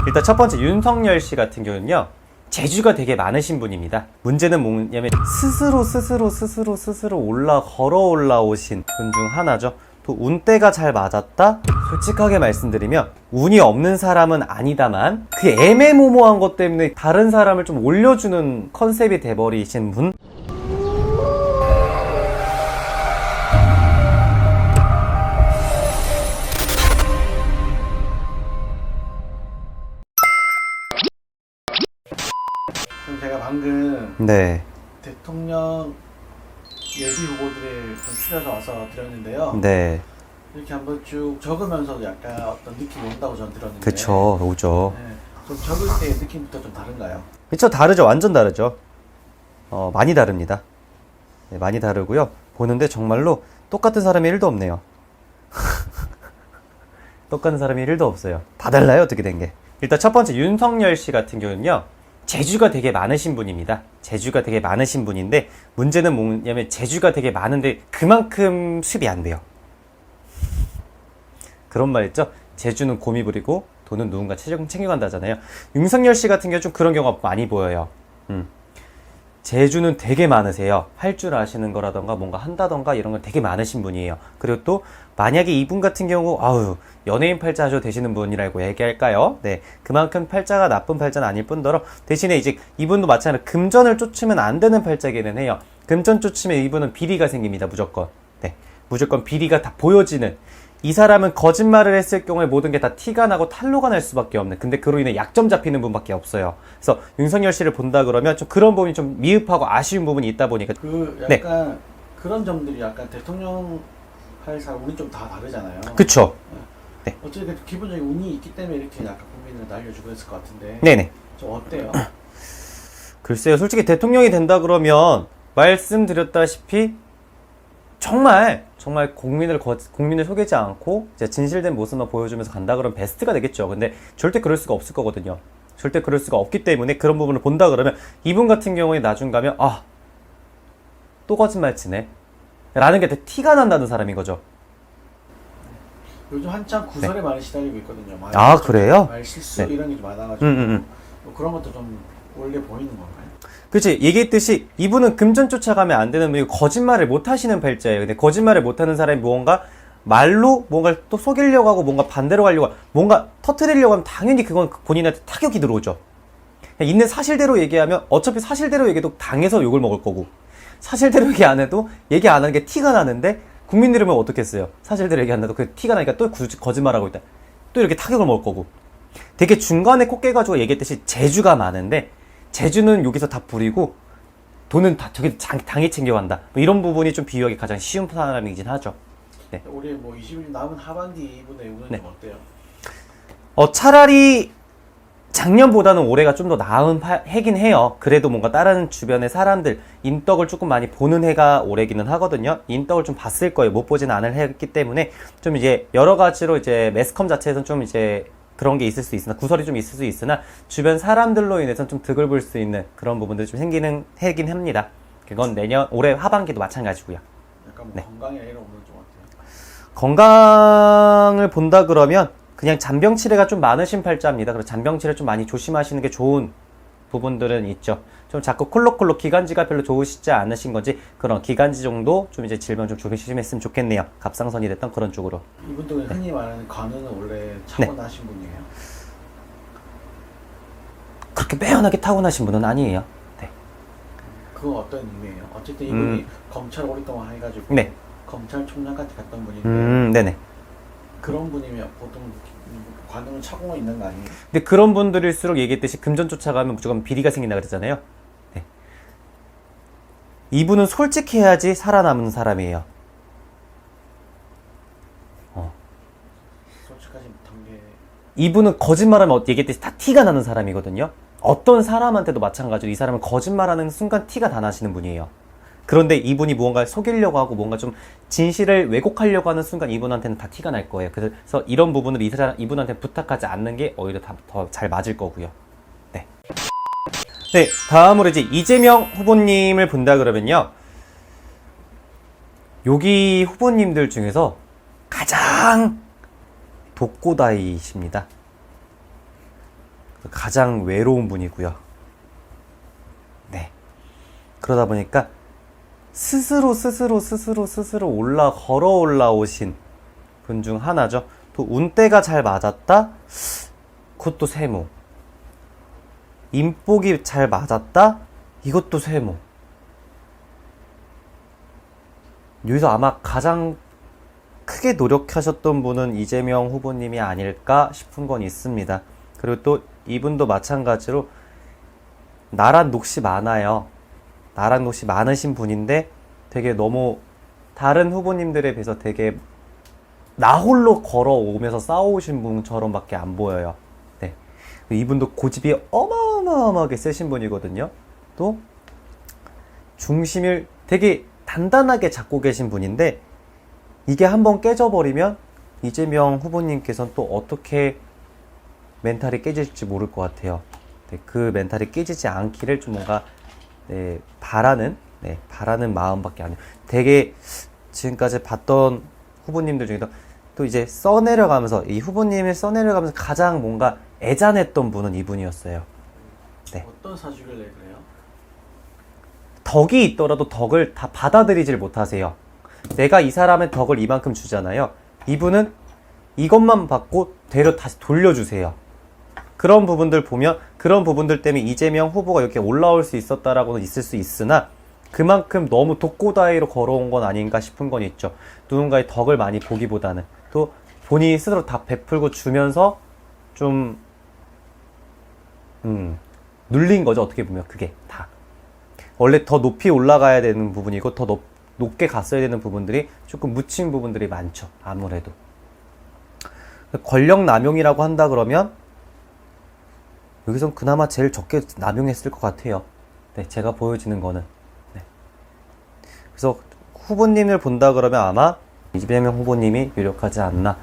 일단 첫 번째 윤석열 씨 같은 경우는요, 재주가 되게 많으신 분입니다. 문제는 뭐냐면 스스로 걸어 올라오신 분 중 하나죠. 또 운때가 잘 맞았다? 솔직하게 말씀드리면 운이 없는 사람은 아니다만 그 애매모호한 것 때문에 다른 사람을 좀 올려주는 컨셉이 돼버리신 분? 제가 방금 네. 대통령 예비 후보들을 좀 추려서 와서 드렸는데요. 네. 이렇게 한번 쭉 적으면서 약간 어떤 느낌이 온다고 저는 들었는데. 그쵸, 오죠. 네, 좀 적을 때 느낌부터 좀 다른가요? 그쵸, 다르죠. 완전 다르죠. 많이 다릅니다. 네, 많이 다르고요. 보는데 정말로 똑같은 사람이 1도 없네요. 똑같은 사람이 1도 없어요. 다 달라요, 어떻게 된 게. 일단 첫 번째 윤석열 씨 같은 경우는요, 재주가 되게 많으신 분입니다. 재주가 되게 많으신 분인데 문제는 뭐냐면 재주가 되게 많은데 그만큼 수입이 안 돼요. 그런 말 있죠? 재주는 곰이 부리고 돈은 누군가 챙겨간다잖아요. 윤석열 씨 같은 경우 좀 그런 경우가 많이 보여요. 재주는 되게 많으세요. 할 줄 아시는 거라던가 뭔가 한다던가 이런 건 되게 많으신 분이에요. 그리고 또 만약에 이분 같은 경우 연예인 팔자 하셔도 되시는 분이라고 얘기할까요? 네, 그만큼 팔자가 나쁜 팔자는 아닐 뿐더러 대신에 이제 이분도 마찬가지로 금전을 쫓으면 안 되는 팔자기는 해요. 금전 쫓으면 이분은 비리가 생깁니다. 무조건. 네, 무조건 비리가 다 보여지는, 이 사람은 거짓말을 했을 경우에 모든 게 다 티가 나고 탄로가 날 수밖에 없는, 근데 그로 인해 약점 잡히는 분밖에 없어요. 그래서 윤석열 씨를 본다 그러면 좀 그런 부분이 좀 미흡하고 아쉬운 부분이 있다 보니까 약간 그런 점들이 약간 대통령 할 사람 운이 좀 다 다르잖아요. 그쵸. 네. 어쨌든 기본적인 운이 있기 때문에 이렇게 약간 국민을 날려주고 했을 것 같은데. 네네. 좀 어때요? 글쎄요, 솔직히 대통령이 된다 그러면 말씀드렸다시피 정말 국민을 속이지 않고 이제 진실된 모습만 보여주면서 간다 그러면 베스트가 되겠죠. 근데 절대 그럴 수가 없을 거거든요. 절대 그럴 수가 없기 때문에 그런 부분을 본다 그러면 이분 같은 경우에 나중 가면 또 거짓말 치네 라는 게 티가 난다는 사람인 거죠. 요즘 한참 구설에 많이 시달리고 있거든요. 그래요? 말 실수 네. 이런 게 좀 많아가지고 뭐 그런 것도 좀 원래 보이는 건가요? 그치, 얘기했듯이 이분은 금전 쫓아가면 안 되는 분이고 거짓말을 못 하시는 팔자예요. 근데 거짓말을 못 하는 사람이 무언가 말로 뭔가를 또 속이려고 하고 뭔가 반대로 가려고 하고 뭔가 터트리려고 하면 당연히 그건 본인한테 타격이 들어오죠. 있는 사실대로 얘기하면 어차피 사실대로 얘기해도 당해서 욕을 먹을 거고, 사실대로 얘기 안 해도 얘기 안 하는 게 티가 나는데 국민들이 보면 어떻겠어요? 사실대로 얘기 안 해도 그 티가 나니까 또 거짓말하고 있다. 또 이렇게 타격을 먹을 거고. 되게 중간에 꼭 깨가지고 얘기했듯이 재주가 많은데 재주는 여기서 다 부리고 돈은 다 저기 당이 챙겨간다. 뭐 이런 부분이 좀 비유하기 가장 쉬운 사람이긴 하죠. 네. 올해 뭐 20일 남은 하반기 이분의 운은 좀 어때요? 차라리 작년보다는 올해가 좀 더 나은 해긴 해요. 그래도 뭔가 다른 주변의 사람들 인덕을 조금 많이 보는 해가 올해기는 하거든요. 인덕을 좀 봤을 거예요. 못 보진 않을 해였기 때문에 좀 이제 여러 가지로 이제 매스컴 자체에서는 좀 이제 그런 게 있을 수 있으나, 구설이 좀 있을 수 있으나 주변 사람들로 인해서 좀 득을 볼 수 있는 그런 부분들이 좀 생기는 해긴 합니다. 그건 올해 하반기도 마찬가지고요. 약간 뭐 네. 건강이나 이런 부분 좀 어때요? 건강을 본다 그러면 그냥 잔병치레가 좀 많으신 팔자입니다. 그래서 잔병치레 좀 많이 조심하시는 게 좋은 부분들은 있죠. 좀 자꾸 콜록콜록 기관지가 별로 좋으시지 않으신 건지 그런 기관지 정도 좀 이제 질병 좀 조심했으면 좋겠네요. 갑상선이 됐던 그런 쪽으로. 이분도 흔히 말하는 관우는 원래 타고나신 분이에요? 그렇게 빼어나게 타고나신 분은 아니에요. 네. 그건 어떤 의미예요? 어쨌든 이분이 검찰 오랫동안 해가지고 네. 검찰총장까지 갔던 분인데 네네. 그런 분이면 보통 관우는 차고가 있는 거 아니에요? 근데 그런 분들일수록 얘기했듯이 금전 쫓아가면 무조건 비리가 생긴다 그랬잖아요. 네. 이분은 솔직해야지 살아남는 사람이에요. 솔직하지 못한 게 이분은 거짓말하면 얘기했듯이 다 티가 나는 사람이거든요. 어떤 사람한테도 마찬가지로 이 사람은 거짓말하는 순간 티가 다 나시는 분이에요. 그런데 이분이 무언가를 속이려고 하고 뭔가 좀 진실을 왜곡하려고 하는 순간 이분한테는 다 티가 날 거예요. 그래서 이런 부분을 이분한테 부탁하지 않는 게 오히려 더 잘 맞을 거고요. 네. 네, 다음으로 이제 이재명 후보님을 본다 그러면요. 여기 후보님들 중에서 가장 독고다이십니다. 가장 외로운 분이고요. 네. 그러다 보니까 스스로 걸어 올라오신 분 중 하나죠. 또 운때가 잘 맞았다? 그것도 세모. 인복이 잘 맞았다? 이것도 세모. 여기서 아마 가장 크게 노력하셨던 분은 이재명 후보님이 아닐까 싶은 건 있습니다. 그리고 또 이분도 마찬가지로 나란 녹시 많아요. 나란 녹시 많으신 분인데 되게 너무 다른 후보님들에 비해서 되게 나 홀로 걸어오면서 싸우신 분처럼 밖에 안 보여요. 네. 이분도 고집이 어마어마하게 세신 분이거든요. 또 중심을 되게 단단하게 잡고 계신 분인데 이게 한번 깨져버리면 이재명 후보님께서는 또 어떻게 멘탈이 깨질지 모를 것 같아요. 네, 그 멘탈이 깨지지 않기를 좀 뭔가 바라는 마음밖에 안 해요. 되게 지금까지 봤던 후보님들 중에도 또 이제 써내려가면서 이 후보님을 써내려가면서 가장 뭔가 애잔했던 분은 이분이었어요. 네. 어떤 사주길래 그래요? 덕이 있더라도 덕을 다 받아들이질 못하세요. 내가 이 사람의 덕을 이만큼 주잖아요. 이분은 이것만 받고 되려 다시 돌려주세요. 그런 부분들 보면 그런 부분들 때문에 이재명 후보가 이렇게 올라올 수 있었다라고는 있을 수 있으나 그만큼 너무 독고다이로 걸어온 건 아닌가 싶은 건 있죠. 누군가의 덕을 많이 보기보다는 또 본인이 스스로 다 베풀고 주면서 좀 눌린 거죠. 어떻게 보면 그게 다 원래 더 높이 올라가야 되는 부분이고 더 높게 갔어야 되는 부분들이 조금 묻힌 부분들이 많죠. 아무래도 권력 남용이라고 한다 그러면 여기선 그나마 제일 적게 남용했을 것 같아요. 네, 제가 보여지는 거는. 네. 그래서 후보님을 본다 그러면 아마 이재명 후보님이 유력하지 않나.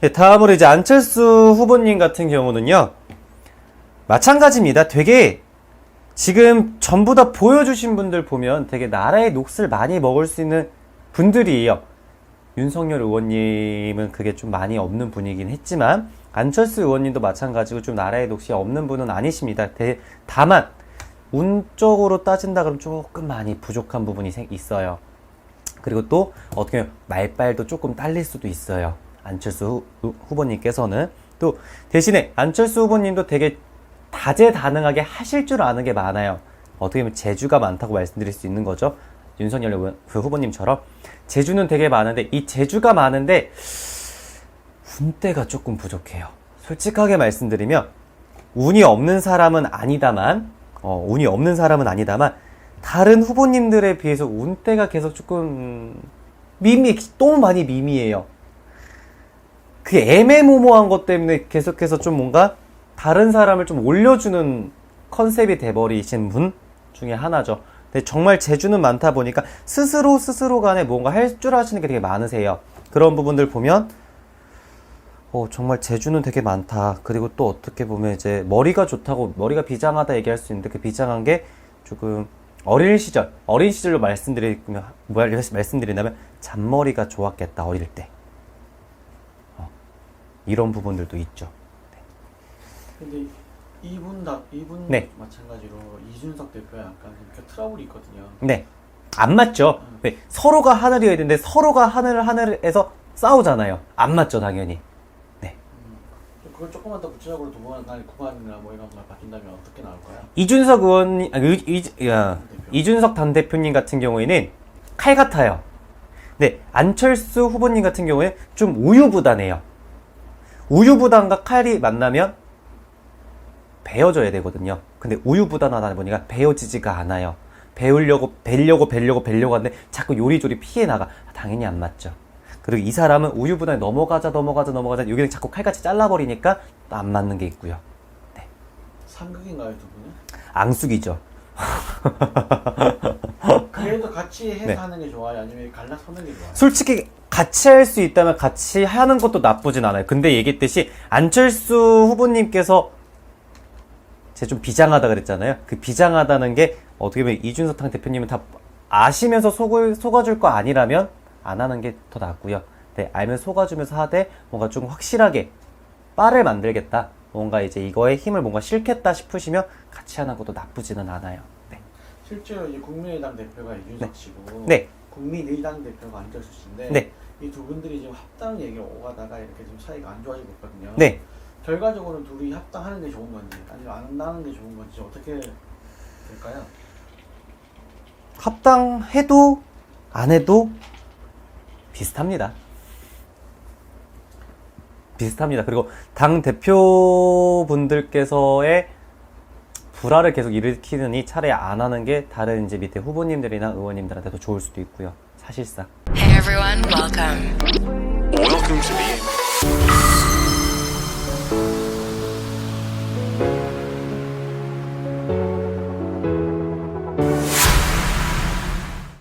네, 다음으로 이제 안철수 후보님 같은 경우는요. 마찬가지입니다. 되게 지금 전부 다 보여주신 분들 보면 되게 나라의 녹슬 많이 먹을 수 있는 분들이에요. 윤석열 의원님은 그게 좀 많이 없는 분이긴 했지만 안철수 의원님도 마찬가지고 좀 나라의 녹시 없는 분은 아니십니다. 다만 운적으로 따진다 그러면 조금 많이 부족한 부분이 있어요. 그리고 또 어떻게 보면 말빨도 조금 딸릴 수도 있어요. 안철수 후보님께서는 또 대신에 안철수 후보님도 되게 다재다능하게 하실 줄 아는 게 많아요. 어떻게 보면 재주가 많다고 말씀드릴 수 있는 거죠. 윤석열 의원 후보님처럼 재주는 되게 많은데 이 재주가 많은데 운때가 조금 부족해요. 솔직하게 말씀드리면 운이 없는 사람은 아니다만 다른 후보님들에 비해서 운때가 계속 조금 너무 많이 미미해요. 그 애매모호한 것 때문에 계속해서 좀 뭔가 다른 사람을 좀 올려주는 컨셉이 돼버리신 분 중에 하나죠. 근데 정말 재주는 많다 보니까 스스로 간에 뭔가 할 줄 아시는 게 되게 많으세요. 그런 부분들 보면 정말 재주는 되게 많다. 그리고 또 어떻게 보면 이제 머리가 좋다고 머리가 비장하다 얘기할 수 있는데 그 비장한 게 조금 어린 시절로 말씀드린다면 잔머리가 좋았겠다. 어릴 때 이런 부분들도 있죠. 근데 이분 네. 마찬가지로 이준석 대표랑 약간 좀 트러블이 있거든요. 네. 안 맞죠. 네. 서로가 하늘이어야 되는데 서로가 하늘에서 싸우잖아요. 안 맞죠, 당연히. 네. 그걸 조금만 더 구체적으로 구간이나 뭐 이런 걸 바뀐다면 어떻게 나올까요? 이준석 의원님, 이준석 당대표님 같은 경우에는 칼 같아요. 네. 안철수 후보님 같은 경우에 좀 우유부단해요. 우유부단과 칼이 만나면 베어져야 되거든요. 근데 우유부단하다 보니까 베어지지가 않아요. 배우려고 하는데 자꾸 요리조리 피해 나가. 당연히 안 맞죠. 그리고 이 사람은 우유부단에 넘어가자 여기는 자꾸 칼같이 잘라버리니까 또 안 맞는 게 있고요. 네. 상극인가요, 두 분은? 앙숙이죠. 그래도 같이 해서 네. 하는 게 좋아요? 아니면 갈라서는 게 좋아요? 솔직히 같이 할 수 있다면 같이 하는 것도 나쁘진 않아요. 근데 얘기했듯이 안철수 후보님께서 제가 좀 비장하다 그랬잖아요. 그 비장하다는 게 어떻게 보면 이준석 당 대표님은 다 아시면서 속아줄 거 아니라면 안 하는 게 더 낫고요. 네, 알면 속아주면서 하되 뭔가 좀 확실하게 빠를 만들겠다. 뭔가 이제 이거에 힘을 뭔가 실겠다 싶으시면 같이 하는 것도 나쁘지는 않아요. 네. 실제로 이제 국민의당 대표가 이준석 씨고 네. 국민의당 대표가 안철수 씨인데 네. 이 두 분들이 지금 합당 얘기가 오가다가 이렇게 좀 사이가 안 좋아지고 있거든요. 네. 결과적으로는 둘이 합당하는 게 좋은 건지 아니면 안 하는 게 좋은 건지 어떻게 될까요? 합당해도 안 해도 비슷합니다. 비슷합니다. 그리고 당 대표분들께서의 불화를 계속 일으키느니 차라리 안 하는 게 다른 이제 밑에 후보님들이나 의원님들한테도 좋을 수도 있고요. 사실상. Hey everyone, welcome. Welcome to the